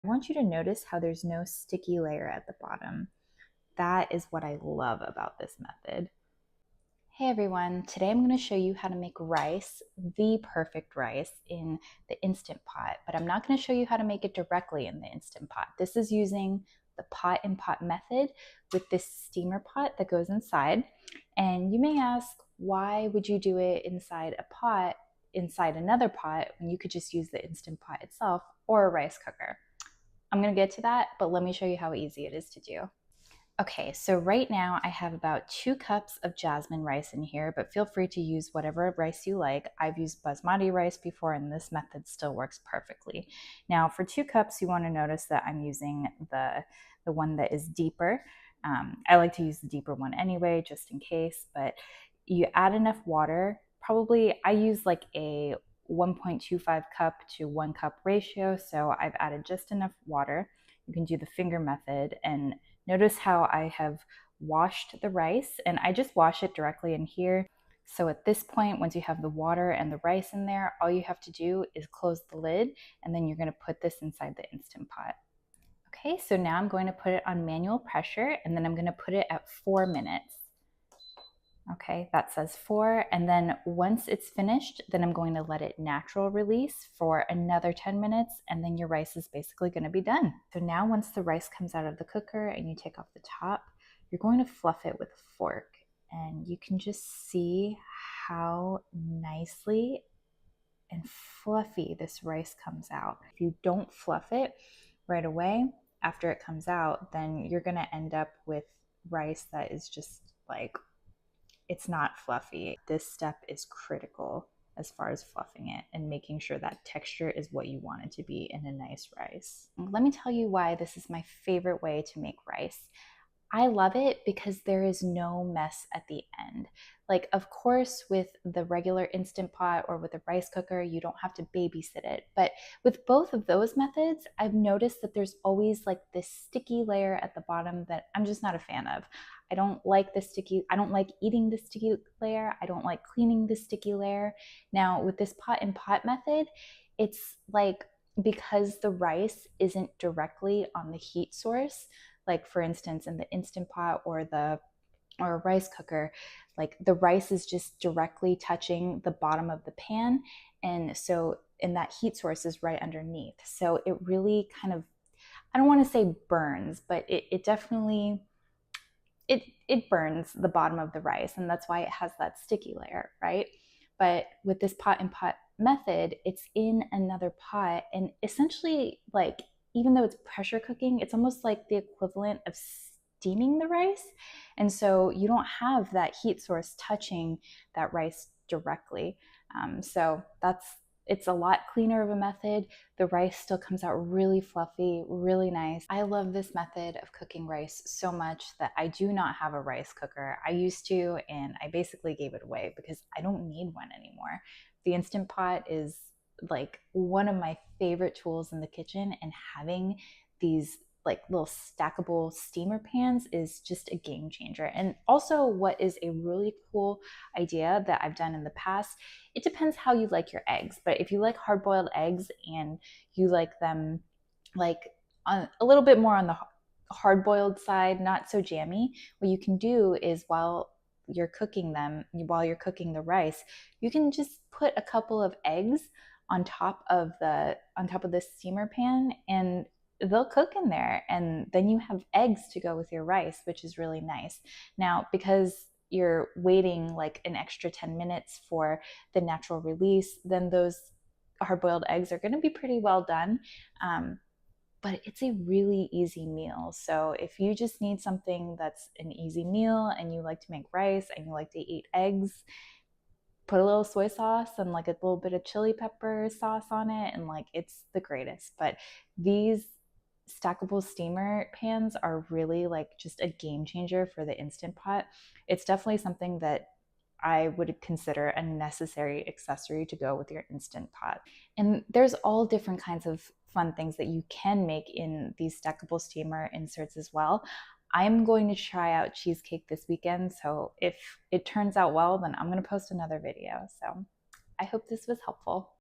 I want you to notice how there's no sticky layer at the bottom. That is what I love about this method. Hey everyone, today I'm going to show you how to make rice, the perfect rice, in the Instant Pot, but I'm not going to show you how to make it directly in the Instant Pot. This is using the pot in pot method with this steamer pot that goes inside. And you may ask, why would you do it inside a pot, inside another pot, when you could just use the Instant Pot itself or a rice cooker? I'm going to get to that, but let me show you how easy it is to do. Okay, so right now I have about 2 cups of jasmine rice in here, but feel free to use whatever rice you like. I've used basmati rice before and this method still works perfectly. Now for 2 cups, you want to notice that I'm using the one that is deeper. I like to use the deeper one anyway, just in case, but you add enough water. Probably I use like a 1.25 cup to 1 cup ratio, so I've added just enough water. You can do the finger method and notice how I have washed the rice, and I just wash it directly in here. So at this point, once you have the water and the rice in there, all you have to do is close the lid, and then you're going to put this inside the Instant Pot. Okay, so now I'm going to put it on manual pressure, and then I'm going to put it at 4 minutes. Okay, that says 4, and then once it's finished, then I'm going to let it natural release for another 10 minutes, and then your rice is basically going to be done. So now once the rice comes out of the cooker and you take off the top, you're going to fluff it with a fork, and you can just see how nicely and fluffy this rice comes out. If you don't fluff it right away after it comes out, then you're going to end up with rice that is just like, it's not fluffy. This step is critical as far as fluffing it and making sure that texture is what you want it to be in a nice rice. Let me tell you why this is my favorite way to make rice. I love it because there is no mess at the end. Like, of course, with the regular Instant Pot or with a rice cooker, you don't have to babysit it. But with both of those methods, I've noticed that there's always like this sticky layer at the bottom that I'm just not a fan of. I don't like eating the sticky layer. I don't like cleaning the sticky layer. Now, with this pot in pot method, it's like, because the rice isn't directly on the heat source, like for instance in the Instant Pot or a rice cooker, like the rice is just directly touching the bottom of the pan, and that heat source is right underneath, so it really kind of, I don't want to say burns, but it definitely, it burns the bottom of the rice, and that's why it has that sticky layer, right? But with this pot in pot method, it's in another pot, and essentially, like, even though it's pressure cooking, it's almost like the equivalent of steaming the rice. And so you don't have that heat source touching that rice directly. So it's a lot cleaner of a method. The rice still comes out really fluffy, really nice. I love this method of cooking rice so much that I do not have a rice cooker. I used to, and I basically gave it away because I don't need one anymore. The Instant Pot is like one of my favorite tools in the kitchen, and having these like little stackable steamer pans is just a game changer. And also, what is a really cool idea that I've done in the past, it depends how you like your eggs, but if you like hard-boiled eggs and you like them like a little bit more on the hard-boiled side, not so jammy, what you can do is while you're cooking the rice, you can just put a couple of eggs on top of the steamer pan, and they'll cook in there, and then you have eggs to go with your rice, which is really nice. Now, because you're waiting like an extra 10 minutes for the natural release, then those hard-boiled eggs are going to be pretty well done. But it's a really easy meal. So if you just need something that's an easy meal and you like to make rice and you like to eat eggs, put a little soy sauce and like a little bit of chili pepper sauce on it, and like, it's the greatest. But these stackable steamer pans are really like just a game changer for the Instant Pot. It's definitely something that I would consider a necessary accessory to go with your Instant Pot. And there's all different kinds of fun things that you can make in these stackable steamer inserts as well. I'm going to try out cheesecake this weekend, so if it turns out well, then I'm going to post another video. So I hope this was helpful.